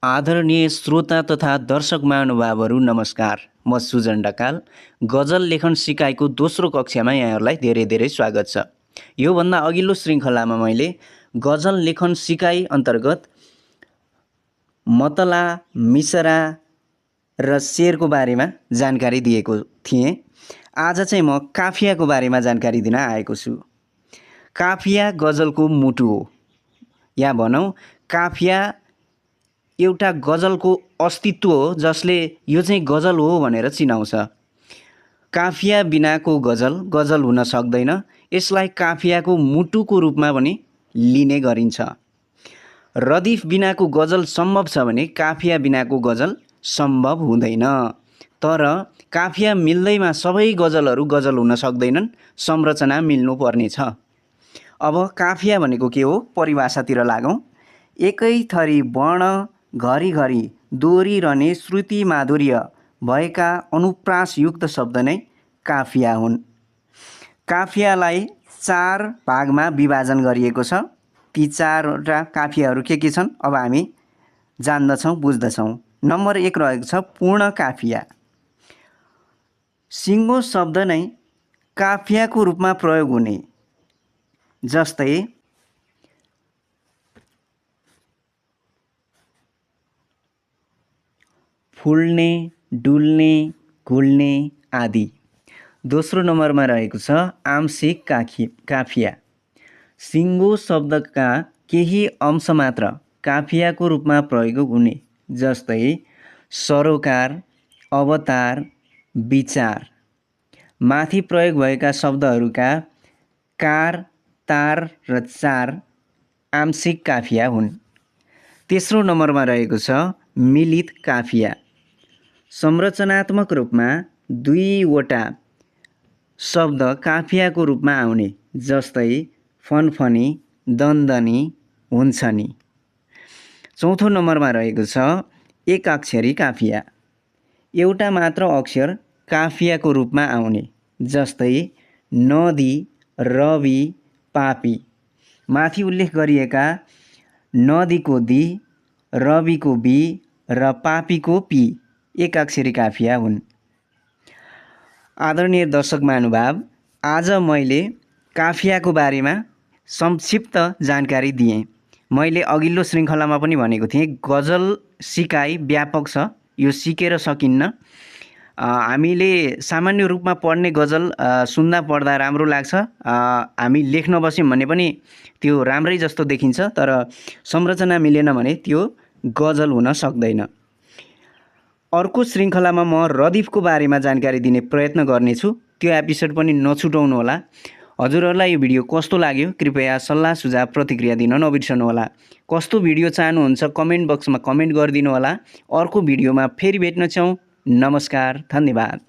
आदरणीय श्रोता तथा दर्शक महानुभावहरू नमस्कार। म सुजन ढकाल। गजल लेखन सिकाइको दोस्रो कक्षामा यहाँहरूलाई धेरै धेरै स्वागत छ। योभन्दा अघिल्लो श्रृङ्खलामा मैले गजल लेखन सिकाइ अन्तर्गत मतला, मिसरा र शेरको बारेमा जानकारी दिएको थिएँ। आज चाहिँ म काफियाको बारेमा जानकारी दिन आएको छु। काफिया गजलको मुटु हो, या भनौँ काफिया एउटा गजलको अस्तित्व हो, जसले यो चाहिँ गजल हो भनेर चिनाउँछ। काफिया बिनाको गजल गजल हुन सक्दैन। यसलाई काफियाको मुटुको रूपमा पनि लिने गरिन्छ। रदिफ बिनाको गजल सम्भव छ भने काफिया बिनाको गजल सम्भव हुँदैन। तर काफिया मिल्दैमा सबै गजलहरू गजल हुन सक्दैनन्, संरचना मिल्नु पर्नेछ। अब काफिया भनेको के हो, परिभाषातिर लागौँ। एकै थरी वर्ण घरिघरि दोहोरिरहने श्रुति माधुर्य भएका अनुप्रासयुक्त शब्द नै काफिया हुन्। काफियालाई 4 भागमा विभाजन गरिएको छ। ती 4वटा काफियाहरू के छन् अब हामी जान्दछौँ, बुझ्दछौँ। नम्बर 1 रहेको छ पूर्ण काफिया। सिङ्गो शब्द नै काफियाको रूपमा प्रयोग हुने, जस्तै फुल्ने, डुल्ने, घुल्ने आदि। दोस्रो नम्बरमा रहेको छ आंशिक काफिया। सिङ्गो शब्दका केही अंश मात्र काफियाको रूपमा प्रयोग हुने, जस्तै सरोकार, अवतार, विचार। माथि प्रयोग भएका शब्दहरूका कार, तार र चार आंशिक काफिया हुन्। तेस्रो नम्बरमा रहेको छ मिलित काफिया। संरचनात्मक रूपमा 2वटा शब्द काफियाको रूपमा आउने, जस्तै फनफनी, दन्दनी, हुन्छ नि। चौथो नम्बरमा रहेको छ एकाक्षरी काफिया। एउटा मात्र अक्षर काफियाको रूपमा आउने, जस्तै नदी, रवि, पापी। माथि उल्लेख गरिएका नदीको दी, रविको बी र पापीको पी एकाक्षरी काफिया हुन्। आदरणीय दर्शक महानुभाव, आज मैले काफियाको बारेमा संक्षिप्त जानकारी दिएँ। मैले अघिल्लो श्रृङ्खलामा पनि भनेको थिएँ, गजल सिकाइ व्यापक छ, यो सिकेर सकिन्न। हामीले सामान्य रूपमा पढ्ने गजल सुन्दा पढ्दा राम्रो लाग्छ। हामी लेख्न बस्यौँ भने पनि त्यो राम्रै जस्तो देखिन्छ, तर संरचना मिलेन भने त्यो गजल हुन सक्दैन। अर्को श्रृङ्खलामा म रदिफको बारेमा जानकारी दिने प्रयत्न गर्नेछु। त्यो एपिसोड पनि नछुटाउनुहोला। हजुरहरूलाई यो भिडियो कस्तो लाग्यो कृपया सल्लाह सुझाव प्रतिक्रिया दिन नबिर्सनुहोला। कस्तो भिडियो चाहनुहुन्छ कमेन्ट बक्समा कमेन्ट गरिदिनु होला। अर्को भिडियोमा फेरि भेट्नेछौँ। नमस्कार, धन्यवाद।